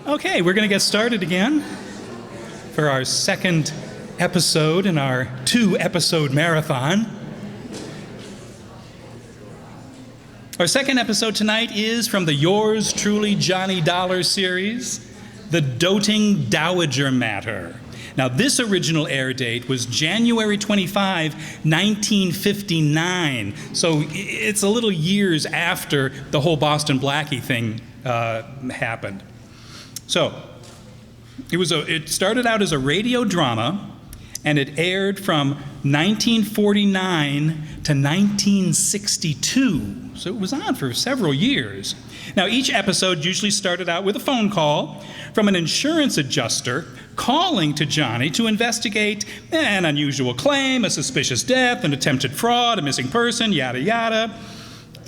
Okay, we're going to get started again for our second episode in our 2-episode marathon. Our second episode tonight is from the Yours Truly Johnny Dollar series, The Doting Dowager Matter. Now, this original air date was January 25, 1959, so it's a little years after the whole Boston Blackie thing happened. So, it started out as a radio drama, and it aired from 1949 to 1962. So it was on for several years. Now, each episode usually started out with a phone call from an insurance adjuster calling to Johnny to investigate an unusual claim, a suspicious death, an attempted fraud, a missing person, yada, yada.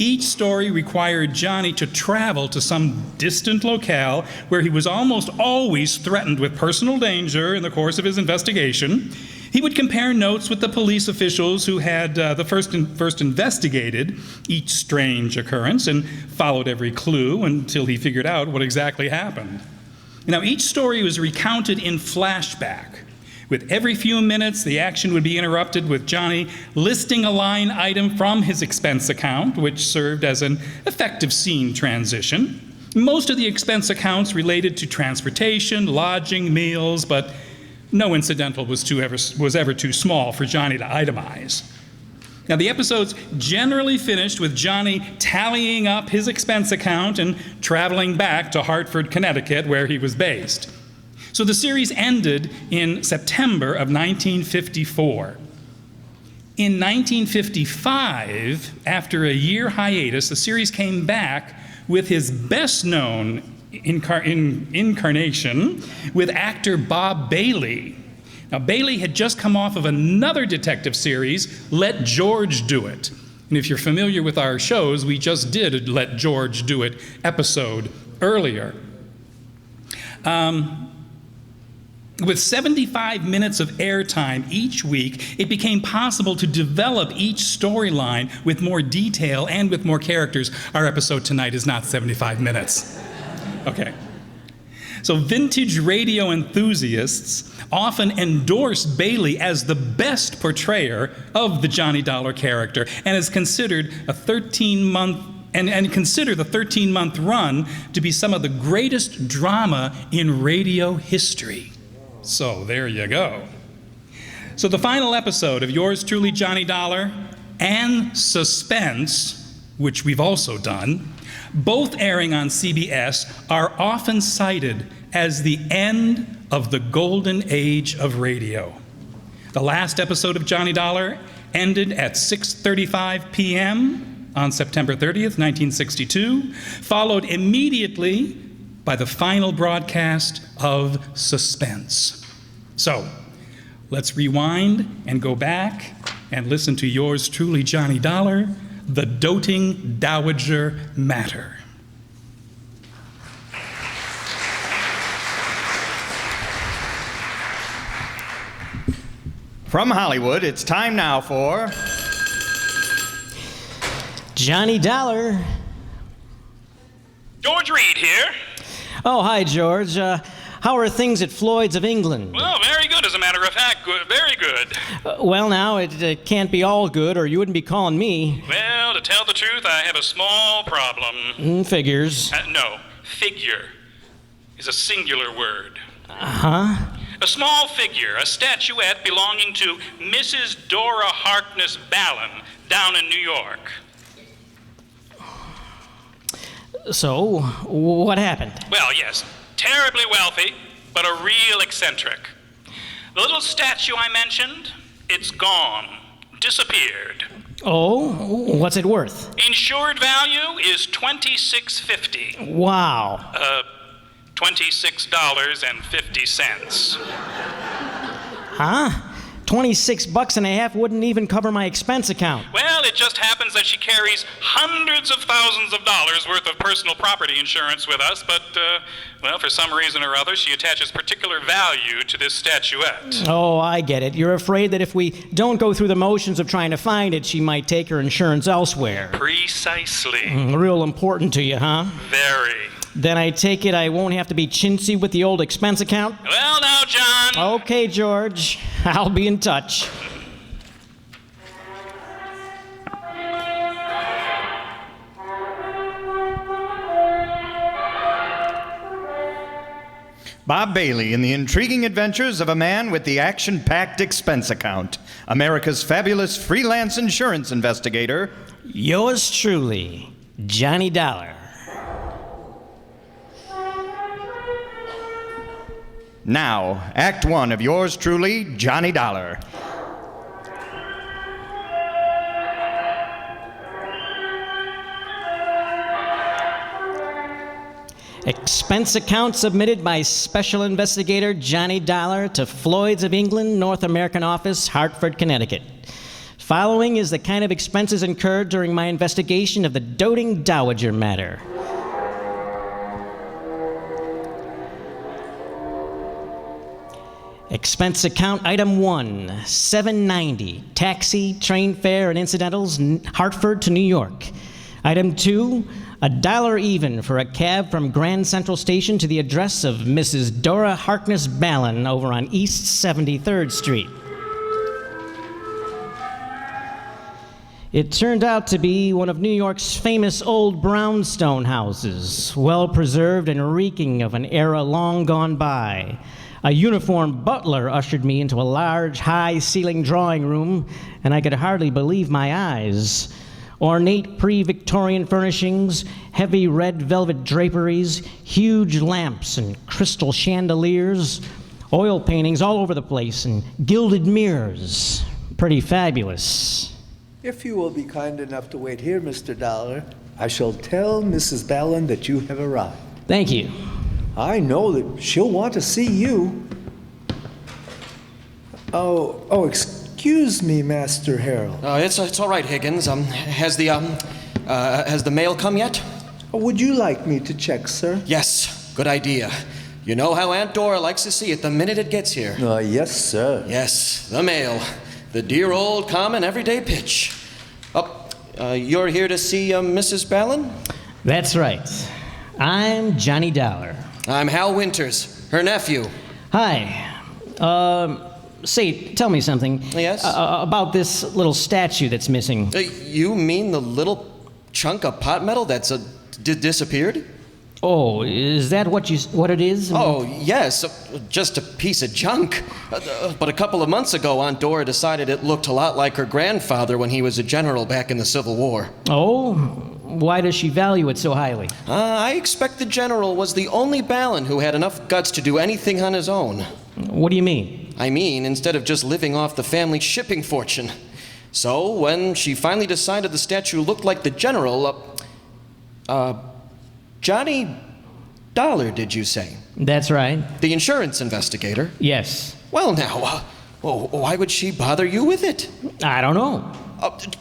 Each story required Johnny to travel to some distant locale where he was almost always threatened with personal danger in the course of his investigation. He would compare notes with the police officials who had first investigated each strange occurrence and followed every clue until he figured out what exactly happened. Now, each story was recounted in flashback. With every few minutes, the action would be interrupted with Johnny listing a line item from his expense account, which served as an effective scene transition. Most of the expense accounts related to transportation, lodging, meals, but no incidental was ever too small for Johnny to itemize. Now, the episodes generally finished with Johnny tallying up his expense account and traveling back to Hartford, Connecticut, where he was based. So the series ended in September of 1954. In 1955, after a year hiatus, the series came back with his best-known incarnation with actor Bob Bailey. Now, Bailey had just come off of another detective series, Let George Do It. And if you're familiar with our shows, we just did a Let George Do It episode earlier. With 75 minutes of airtime each week, it became possible to develop each storyline with more detail and with more characters. Our episode tonight is not 75 minutes. Okay. So vintage radio enthusiasts often endorse Bailey as the best portrayer of the Johnny Dollar character and is considered a 13-month and consider the 13-month run to be some of the greatest drama in radio history. So there you go. So the final episode of Yours Truly Johnny Dollar and Suspense, which we've also done, both airing on CBS, are often cited as the end of the golden age of radio. The last episode of Johnny Dollar ended at 6:35 p.m. on September 30th, 1962, followed immediately by the final broadcast of Suspense. So, let's rewind and go back and listen to Yours Truly Johnny Dollar, The Doting Dowager Matter. From Hollywood, it's time now for Johnny Dollar. George Reed here. Oh, hi, George. How are things at Floyd's of England? Well, very good, as a matter of fact. Good, very good. Well, now, it can't be all good, or you wouldn't be calling me. Well, to tell the truth, I have a small problem. Figures. No, figure is a singular word. Uh-huh. A small figure, a statuette belonging to Mrs. Dora Harkness Ballin down in New York. So, what happened? Well, yes, terribly wealthy, but a real eccentric. The little statue I mentioned, it's gone, disappeared. Oh, what's it worth? Insured value is $26.50. Wow. $26.50. Huh? $26.50 wouldn't even cover my expense account. Well, it just happens that she carries hundreds of thousands of dollars worth of personal property insurance with us, but, for some reason or other, she attaches particular value to this statuette. Oh, I get it. You're afraid that if we don't go through the motions of trying to find it, she might take her insurance elsewhere. Precisely. Real important to you, huh? Very. Then I take it I won't have to be chintzy with the old expense account? Well, now, John. Okay, George. I'll be in touch. Bob Bailey in the intriguing adventures of a man with the action-packed expense account. America's fabulous freelance insurance investigator. Yours truly, Johnny Dollar. Now, Act 1 of yours truly, Johnny Dollar. Expense account submitted by Special Investigator Johnny Dollar to Floyd's of England, North American Office, Hartford, Connecticut. Following is the kind of expenses incurred during my investigation of the doting Dowager matter. Expense account item 1, $7.90, taxi, train fare, and incidentals, Hartford to New York. Item 2, $1 even for a cab from Grand Central Station to the address of Mrs. Dora Harkness Ballin over on East 73rd Street. It turned out to be one of New York's famous old brownstone houses, well preserved and reeking of an era long gone by. A uniformed butler ushered me into a large, high-ceilinged drawing room, and I could hardly believe my eyes. Ornate pre-Victorian furnishings, heavy red velvet draperies, huge lamps and crystal chandeliers, oil paintings all over the place, and gilded mirrors. Pretty fabulous. If you will be kind enough to wait here, Mr. Dollar, I shall tell Mrs. Ballin that you have arrived. Thank you. I know that she'll want to see you. Excuse me, Master Harold. It's all right, Higgins. Has the mail come yet? Would you like me to check, sir? Yes, good idea. You know how Aunt Dora likes to see it the minute it gets here. Yes, sir. Yes, the mail. The dear old common everyday pitch. You're here to see Mrs. Ballin? That's right. I'm Johnny Dollar. I'm Hal Winters, her nephew. Hi. Say, tell me something. Yes? About this little statue that's missing. You mean the little chunk of pot metal that's disappeared? Oh, is that what it is? Oh, yes, just a piece of junk. But a couple of months ago, Aunt Dora decided it looked a lot like her grandfather when he was a general back in the Civil War. Oh? Why does she value it so highly? I expect the general was the only Ballin who had enough guts to do anything on his own. What do you mean? I mean, instead of just living off the family shipping fortune. So, when she finally decided the statue looked like the general, Johnny Dollar, did you say? That's right. The insurance investigator? Yes. Well, now, why would she bother you with it? I don't know.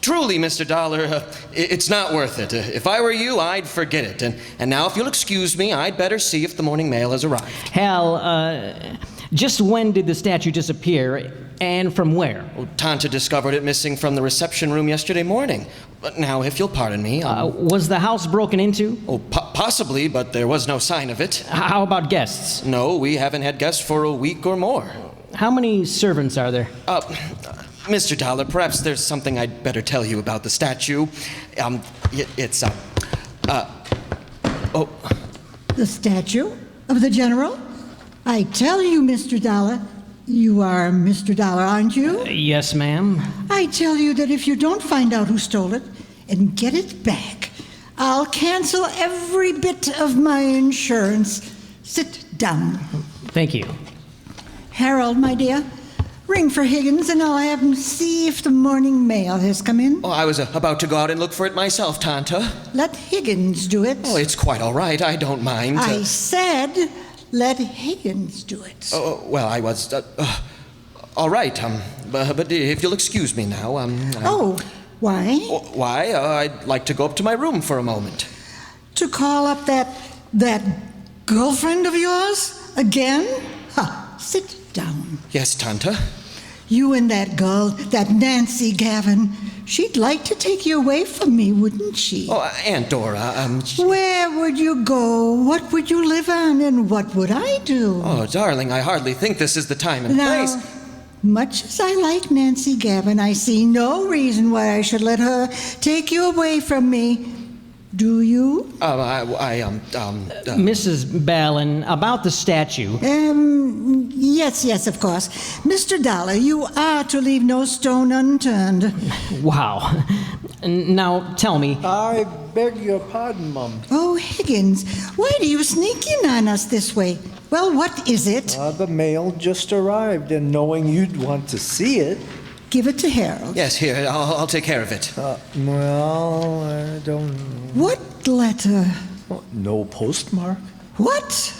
Truly, Mr. Dollar, it's not worth it. If I were you, I'd forget it. And now, if you'll excuse me, I'd better see if the morning mail has arrived. Hal, just when did the statue disappear, and from where? Tanta discovered it missing from the reception room yesterday morning. But now, if you'll pardon me... Was the house broken into? Possibly, but there was no sign of it. How about guests? No, we haven't had guests for a week or more. How many servants are there? Mr. Dollar, perhaps there's something I'd better tell you about the statue. The statue of the general? I tell you, Mr. Dollar, you are Mr. Dollar, aren't you? Yes, ma'am. I tell you that if you don't find out who stole it and get it back, I'll cancel every bit of my insurance. Sit down. Thank you. Harold, my dear, ring for Higgins and I'll have him see if the morning mail has come in. I was about to go out and look for it myself, Tanta. Let Higgins do it. It's quite all right. I don't mind. I said let Higgins do it. I was... all right, but if you'll excuse me now, Why? Why? I'd like to go up to my room for a moment. To call up that girlfriend of yours again? Sit down. Yes, Tanta? You and that girl, that Nancy Gavin, she'd like to take you away from me, wouldn't she? Oh, Aunt Dora, Where would you go? What would you live on? And what would I do? Oh, darling, I hardly think this is the time and Now, place. much as I like Nancy Gavin, I see no reason why I should let her take you away from me. Do you? Mrs. Ballin, about the statue. Yes, of course. Mr. Dollar, you are to leave no stone unturned. Wow. Now, tell me. I beg your pardon, Mum. Oh, Higgins, why do you sneak in on us this way? Well, what is it? The mail just arrived, and knowing you'd want to see it. Give it to Harold. Yes, here, I'll take care of it. Well, I don't know. What letter? No postmark. What?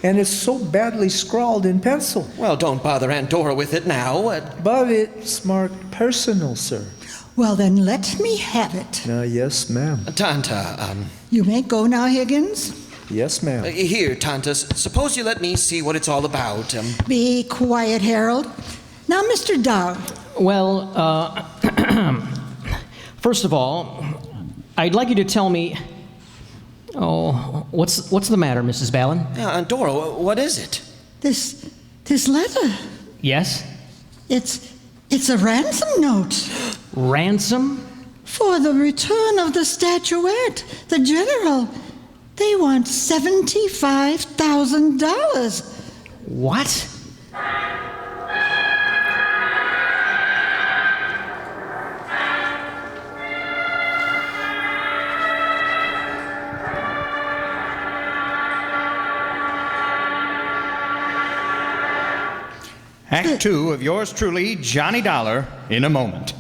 And it's so badly scrawled in pencil. Well, don't bother Aunt Dora with it now. But it's marked personal, sir. Well, then let me have it. Yes, ma'am. Tanta, You may go now, Higgins. Yes, ma'am. Here, Tanta, suppose you let me see what it's all about. Be quiet, Harold. Now, Mr. Dollar. Well, first of all, I'd like you to tell me. Oh, what's the matter, Mrs. Ballin? Aunt Dora, what is it? This letter. Yes? It's a ransom note. Ransom? For the return of the statuette, the general. They want $75,000. What? Act 2 of yours truly, Johnny Dollar, in a moment.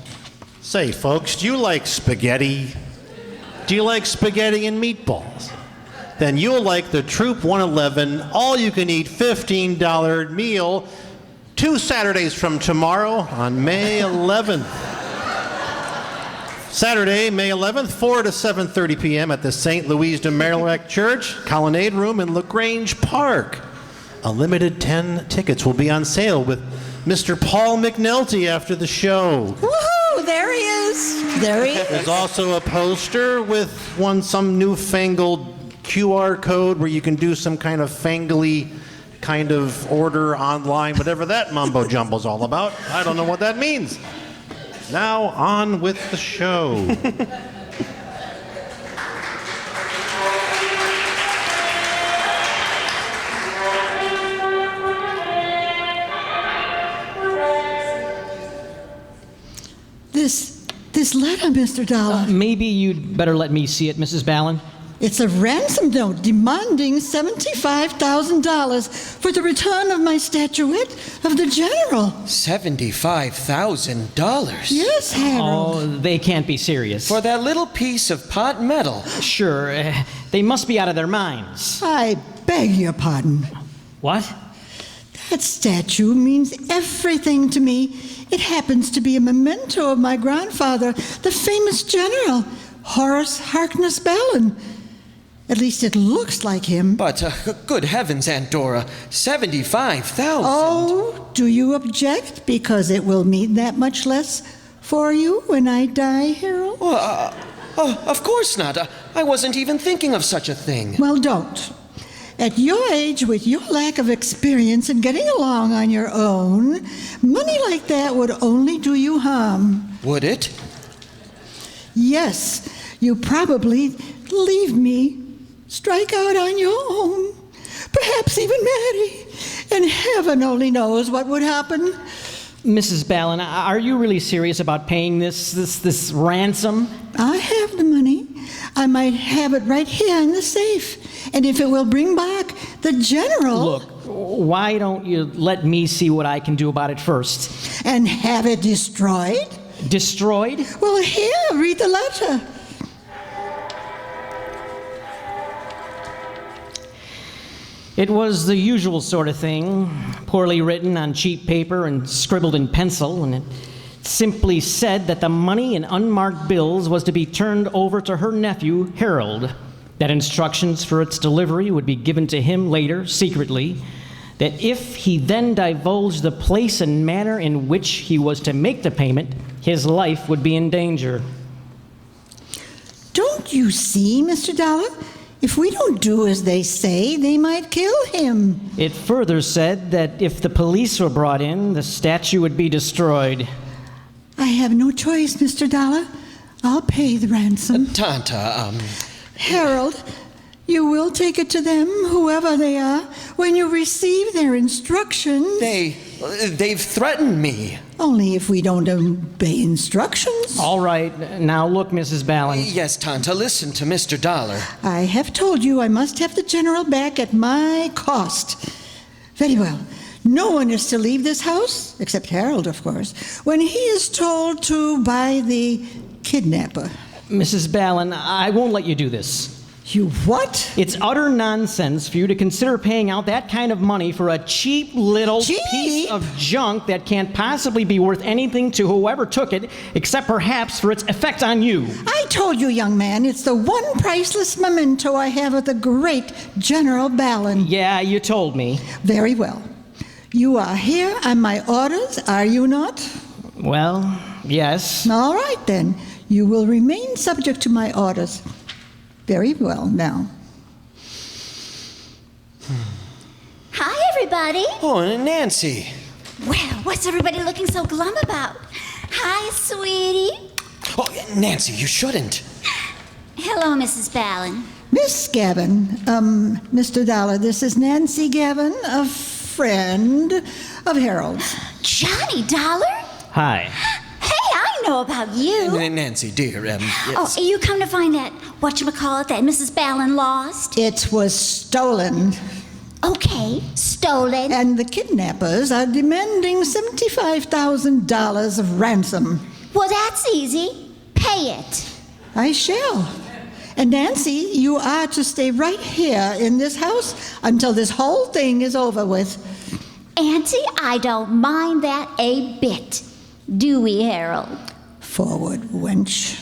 Say, folks, do you like spaghetti? Do you like spaghetti and meatballs? Then you'll like the Troop 111 all-you-can-eat $15 meal 2 Saturdays from tomorrow on May 11th. Saturday, May 11th, 4 to 7:30 p.m. at the St. Louis de Merrillac Church, Colonnade Room in LaGrange Park. A limited 10 tickets will be on sale with Mr. Paul McNulty after the show. Woohoo! There he is. There he is. There's also a poster with some newfangled QR code where you can do some kind of fangly kind of order online, whatever that mumbo jumbo's all about. I don't know what that means. Now on with the show. This letter, Mr. Dollar. Maybe you'd better let me see it, Mrs. Ballin. It's a ransom note demanding $75,000 for the return of my statuette of the general. $75,000? Yes, Harold. Oh, they can't be serious. For that little piece of pot metal? Sure, they must be out of their minds. I beg your pardon. What? That statue means everything to me. It happens to be a memento of my grandfather, the famous general, Horace Harkness Ballin. At least it looks like him. But, good heavens, Aunt Dora, $75,000? Oh, do you object? Because it will mean that much less for you when I die, Harold? Of course not. I wasn't even thinking of such a thing. Well, don't. At your age, with your lack of experience in getting along on your own, money like that would only do you harm. Would it? Yes, you probably leave me, strike out on your own, perhaps even marry, and heaven only knows what would happen. Mrs. Ballin, are you really serious about paying this ransom? I have the money. I might have it right here in the safe. And if it will bring back the general... Look, why don't you let me see what I can do about it first? And have it destroyed? Destroyed? Well, here, read the letter. It was the usual sort of thing, poorly written on cheap paper and scribbled in pencil, and it simply said that the money in unmarked bills was to be turned over to her nephew, Harold, that instructions for its delivery would be given to him later, secretly, that if he then divulged the place and manner in which he was to make the payment, his life would be in danger. Don't you see, Mr. Dollar? If we don't do as they say, they might kill him. It further said that if the police were brought in, the statue would be destroyed. I have no choice, Mr. Dollar. I'll pay the ransom. Tanta, Harold, you will take it to them, whoever they are, when you receive their instructions. They've threatened me. Only if we don't obey instructions. All right. Now look, Mrs. Ballin. Yes, Tanta, listen to Mr. Dollar. I have told you I must have the general back at my cost. Very well. No one is to leave this house, except Harold, of course, when he is told to by the kidnapper. Mrs. Ballin, I won't let you do this. You what? It's utter nonsense for you to consider paying out that kind of money for a cheap little piece of junk that can't possibly be worth anything to whoever took it, except perhaps for its effect on you. I told you, young man, it's the one priceless memento I have of the great General Ballin. Yeah, you told me. Very well. You are here on my orders, are you not? Well, yes. All right, then. You will remain subject to my orders. Very well, now. Hi, everybody. Oh, Nancy. Well, what's everybody looking so glum about? Hi, sweetie. Oh, Nancy, you shouldn't. Hello, Mrs. Ballin. Miss Gavin, Mr. Dollar, this is Nancy Gavin, a friend of Harold's. Johnny Dollar? Hi. Hey, I know about you. Nancy, dear, yes. Oh, you come to find that, whatchamacallit, that Mrs. Ballin lost? It was stolen. Okay, stolen. And the kidnappers are demanding $75,000 of ransom. Well, that's easy. Pay it. I shall. And Nancy, you are to stay right here in this house until this whole thing is over with. Auntie, I don't mind that a bit. Do we, Harold? Forward, wench.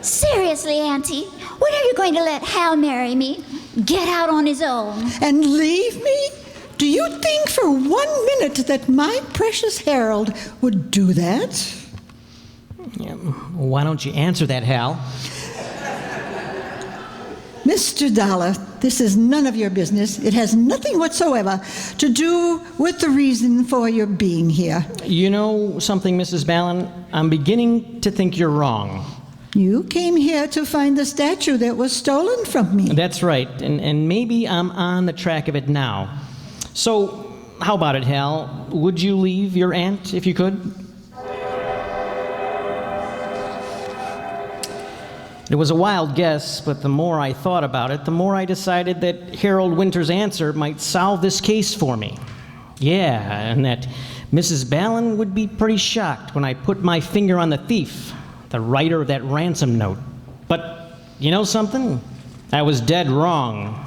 Seriously, Auntie, when are you going to let Hal marry me? Get out on his own. And leave me? Do you think for 1 minute that my precious Harold would do that? Yeah, why don't you answer that, Hal? Mr. Dollar, this is none of your business. It has nothing whatsoever to do with the reason for your being here. You know something, Mrs. Ballin? I'm beginning to think you're wrong. You came here to find the statue that was stolen from me. That's right, and maybe I'm on the track of it now. So, how about it, Hal? Would you leave your aunt if you could? It was a wild guess, but the more I thought about it, the more I decided that Harold Winter's answer might solve this case for me. Yeah, and that Mrs. Ballin would be pretty shocked when I put my finger on the thief, the writer of that ransom note. But you know something? I was dead wrong.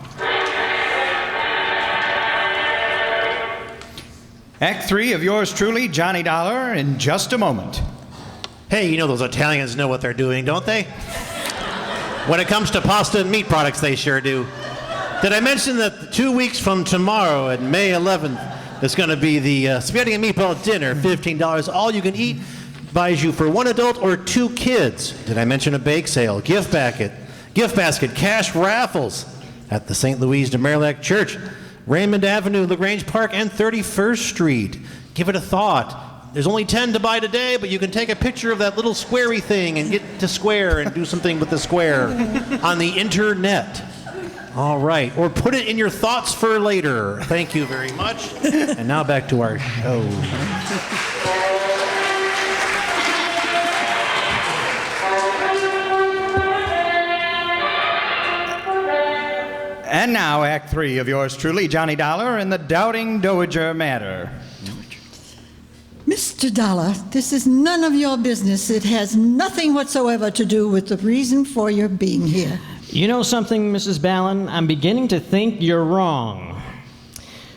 Act 3 of yours truly, Johnny Dollar, in just a moment. Hey, you know those Italians know what they're doing, don't they? When it comes to pasta and meat products, they sure do. Did I mention that 2 weeks from tomorrow, at May 11th, is going to be the spaghetti and meatball dinner, $15, all you can eat, buys you for 1 adult or 2 kids. Did I mention a bake sale, gift basket, cash raffles at the St. Louis de Marillac Church, Raymond Avenue, LaGrange Park, and 31st Street. Give it a thought. There's only 10 to buy today, but you can take a picture of that little squarey thing and get to Square and do something with the Square on the internet. All right. Or put it in your thoughts for later. Thank you very much. And now back to our show. And now, Act 3 of yours truly, Johnny Dollar, in the Doubting Dowager matter. Mr. Dollar, this is none of your business. It has nothing whatsoever to do with the reason for your being here. You know something, Mrs. Ballin? I'm beginning to think you're wrong.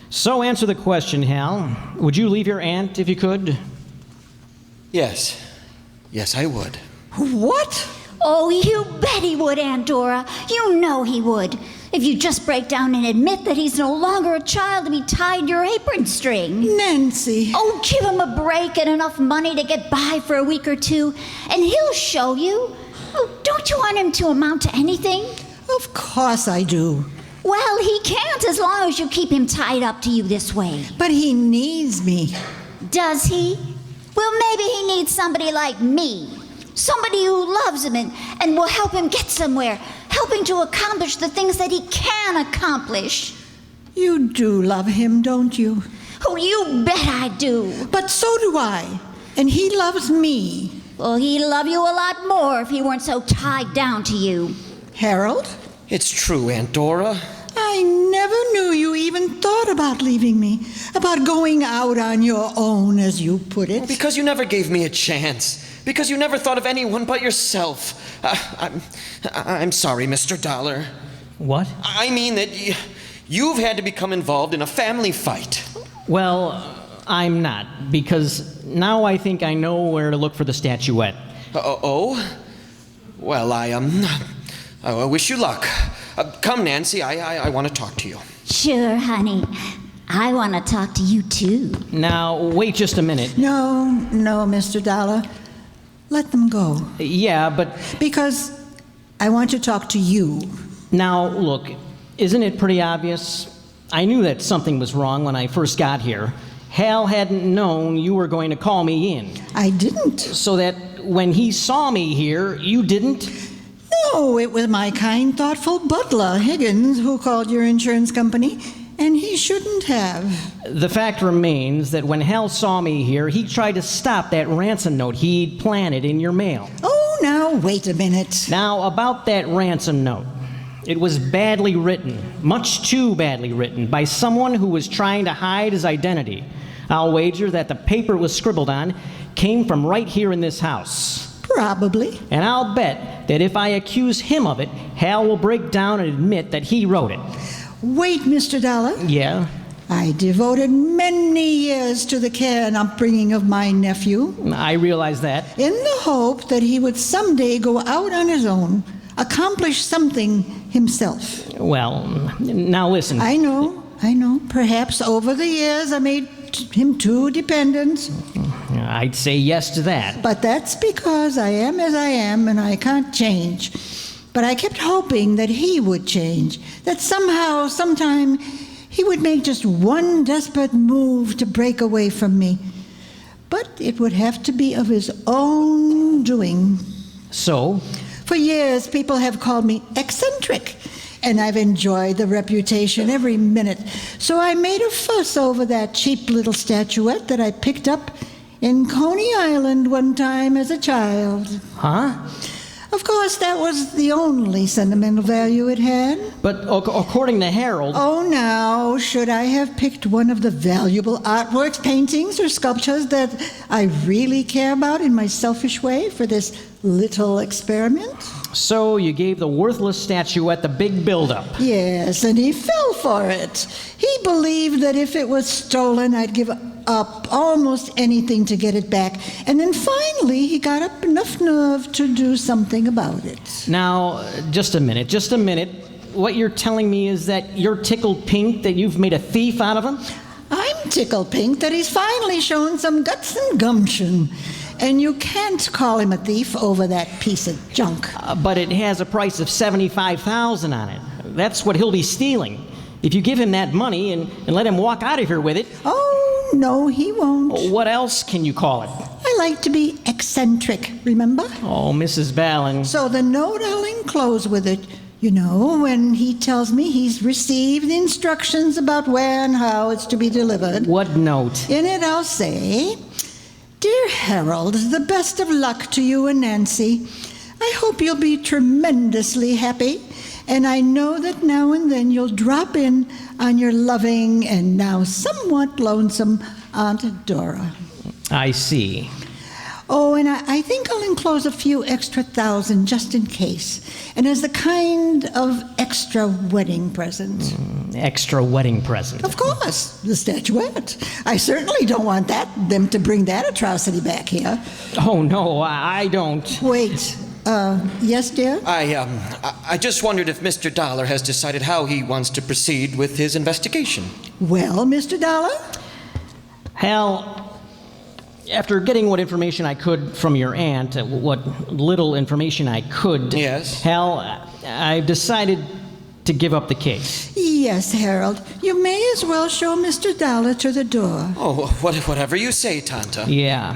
So answer the question, Hal. Would you leave your aunt if you could? Yes, I would. What? Oh, you bet he would, Aunt Dora. You know he would. If you just break down and admit that he's no longer a child to be tied to your apron string. Nancy. Oh, give him a break and enough money to get by for a week or two, and he'll show you. Oh, don't you want him to amount to anything? Of course I do. Well, he can't as long as you keep him tied up to you this way. But he needs me. Does he? Well, maybe he needs somebody like me. Somebody who loves him and will help him get somewhere, helping to accomplish the things that he can accomplish. You do love him, don't you? Oh, you bet I do. But so do I. And he loves me. Well, he'd love you a lot more if he weren't so tied down to you. Harold? It's true, Aunt Dora. I never knew you even thought about leaving me, about going out on your own, as you put it. Because you never gave me a chance. Because you never thought of anyone but yourself. I'm sorry, Mr. Dollar. What? I mean that you've had to become involved in a family fight. Well, I'm not, because now I think I know where to look for the statuette. Oh? Well, I wish you luck. Come, Nancy, I want to talk to you. Sure, honey. I want to talk to you, too. Now, wait just a minute. No, Mr. Dollar. Let them go. Yeah, but... Because I want to talk to you. Now, look, isn't it pretty obvious? I knew that something was wrong when I first got here. Hal hadn't known you were going to call me in. I didn't. So that when he saw me here, you didn't? No, it was my kind, thoughtful butler, Higgins, who called your insurance company, and he shouldn't have. The fact remains that when Hal saw me here, he tried to stop that ransom note he'd planted in your mail. Oh, now, wait a minute. Now, about that ransom note. It was badly written, much too badly written, by someone who was trying to hide his identity. I'll wager that the paper it was scribbled on came from right here in this house. Probably. And I'll bet that if I accuse him of it, Hal will break down and admit that he wrote it. Wait, Mr. Dollar. Yeah? I devoted many years to the care and upbringing of my nephew. I realize that. In the hope that he would someday go out on his own, accomplish something himself. Well, now listen. I know. Perhaps over the years I made him too dependent. I'd say yes to that. But that's because I am as I am and I can't change. But I kept hoping that he would change, that somehow, sometime, he would make just one desperate move to break away from me. But it would have to be of his own doing. So? For years, people have called me eccentric, and I've enjoyed the reputation every minute. So I made a fuss over that cheap little statuette that I picked up in Coney Island one time as a child. Huh? Of course, that was the only sentimental value it had. But according to Harold... Oh, now, should I have picked one of the valuable artworks, paintings, or sculptures that I really care about in my selfish way for this little experiment? So you gave the worthless statuette the big build-up. Yes, and he fell for it. He believed that if it was stolen, I'd give up almost anything to get it back. And then finally, he got up enough nerve to do something about it. Now, just a minute. What you're telling me is that you're tickled pink that you've made a thief out of him? I'm tickled pink that he's finally shown some guts and gumption. And you can't call him a thief over that piece of junk. But it has a price of $75,000 on it. That's what he'll be stealing. If you give him that money and let him walk out of here with it... Oh, no, he won't. What else can you call it? I like to be eccentric, remember? Oh, Mrs. Ballin. So the note I'll enclose with it, you know, when he tells me he's received instructions about where and how it's to be delivered. What note? In it I'll say... Dear Harold, the best of luck to you and Nancy. I hope you'll be tremendously happy, and I know that now and then you'll drop in on your loving and now somewhat lonesome Aunt Dora. I see. Oh, and I think I'll enclose a few extra $1,000 just in case, and as a kind of extra wedding present. Extra wedding present. Of course, the statuette. I certainly don't want them to bring that atrocity back here. Oh, no, I don't. Wait, Yes, dear? I just wondered if Mr. Dollar has decided how he wants to proceed with his investigation. Well, Mr. Dollar? Hal, after getting what information I could from your aunt, what little information I could, Yes? Hal, I've decided to give up the case. Yes, Harold. You may as well show Mr. Dollar to the door. Oh, whatever you say, Tanta. Yeah.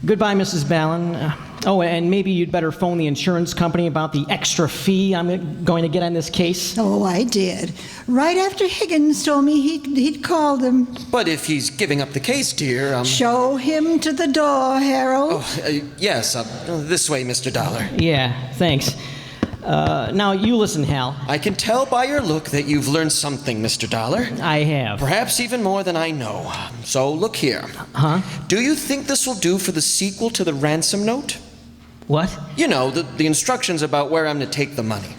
Goodbye, Mrs. Ballin. Oh, and maybe you'd better phone the insurance company about the extra fee I'm going to get on this case. Oh, I did. Right after Higgins told me he'd called them. But if he's giving up the case, dear, Show him to the door, Harold. Yes, this way, Mr. Dollar. Yeah, thanks. Now, you listen, Hal. I can tell by your look that you've learned something, Mr. Dollar. I have. Perhaps even more than I know. So, look here. Huh? Do you think this will do for the sequel to the ransom note? What? You know, the instructions about where I'm to take the money.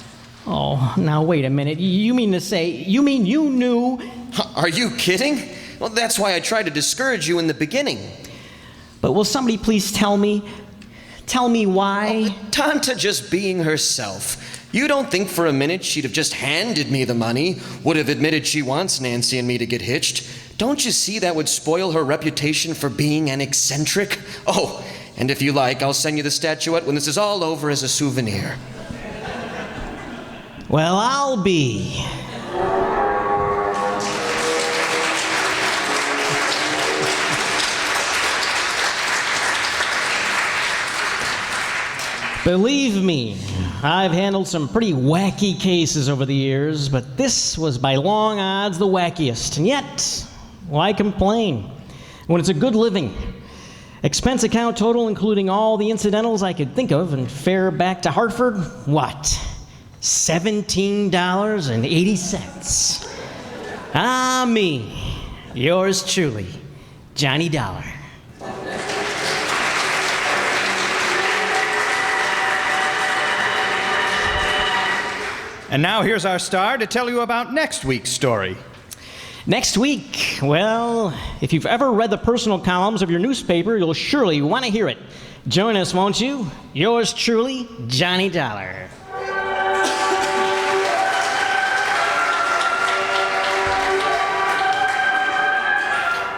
Oh, now wait a minute. You mean you knew? Are you kidding? Well, that's why I tried to discourage you in the beginning. But will somebody please tell me why? Tanta just being herself. You don't think for a minute she'd have just handed me the money, would have admitted she wants Nancy and me to get hitched? Don't you see that would spoil her reputation for being an eccentric? Oh, and if you like, I'll send you the statuette when this is all over as a souvenir. Well, I'll be. Believe me, I've handled some pretty wacky cases over the years, but this was by long odds the wackiest. And yet, why complain when it's a good living? Expense account total, including all the incidentals I could think of, and fare back to Hartford, what? $17.80. Ah, me. Yours truly, Johnny Dollar. And now here's our star to tell you about next week's story. Next week, well, if you've ever read the personal columns of your newspaper, you'll surely want to hear it. Join us, won't you? Yours truly, Johnny Dollar.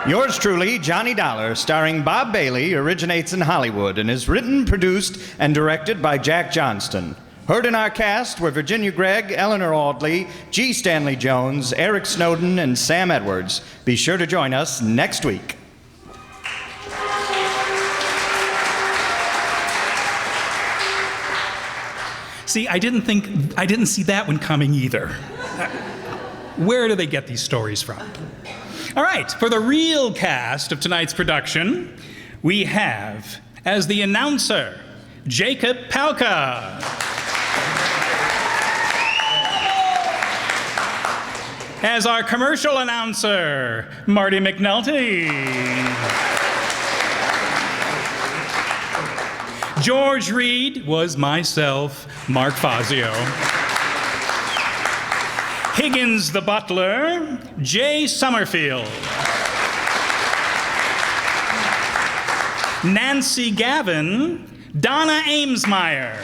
Yours truly, Johnny Dollar, starring Bob Bailey, originates in Hollywood and is written, produced, and directed by Jack Johnston. Heard in our cast were Virginia Gregg, Eleanor Audley, G. Stanley Jones, Eric Snowden, and Sam Edwards. Be sure to join us next week. See, I didn't see that one coming either. Where do they get these stories from? All right, for the real cast of tonight's production, we have, as the announcer, Jacob Palka. As our commercial announcer, Marty McNulty. George Reed was myself, Mark Fazio. Higgins the butler, Jay Summerfield. Nancy Gavin, Donna Amesmeyer.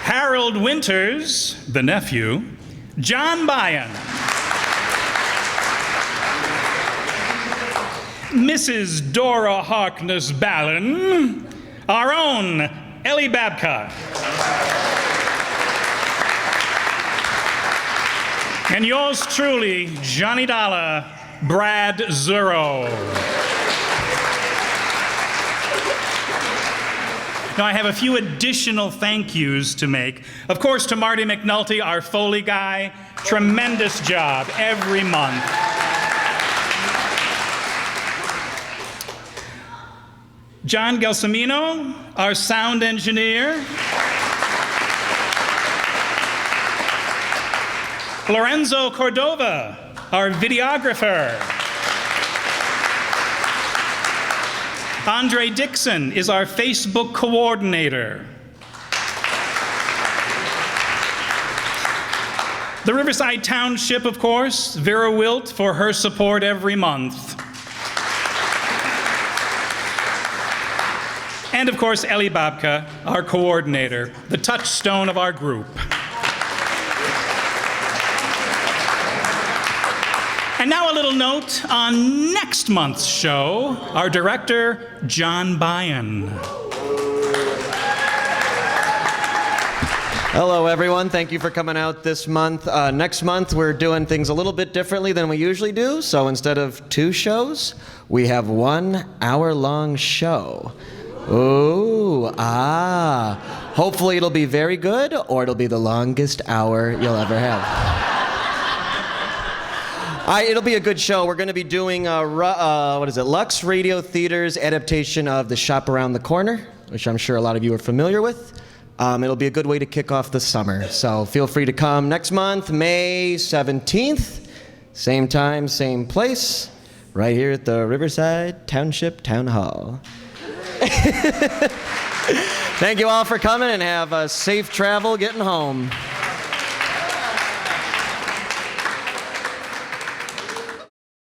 Harold Winters, the nephew, John Byan. Mrs. Dora Harkness Ballin, our own Ellie Babcock. And yours truly, Johnny Dollar, Brad Zuro. Now, I have a few additional thank yous to make. Of course, to Marty McNulty, our Foley guy. Tremendous job every month. John Gelsomino, our sound engineer. Lorenzo Cordova, our videographer. Andre Dixon is our Facebook coordinator. The Riverside Township, of course, Vera Wilt for her support every month. And of course, Ellie Babka, our coordinator, the touchstone of our group. And now a little note on next month's show. Our director, John Byan. Hello, everyone. Thank you for coming out this month. Next month, we're doing things a little bit differently than we usually do. So instead of 2 shows, we have 1 hour-long show. Ooh, Hopefully it'll be very good, or it'll be the longest hour you'll ever have. It'll be a good show. We're going to be doing Lux Radio Theater's adaptation of The Shop Around the Corner, which I'm sure a lot of you are familiar with. It'll be a good way to kick off the summer. So feel free to come next month, May 17th, same time, same place, right here at the Riverside Township Town Hall. Thank you all for coming, and have a safe travel getting home.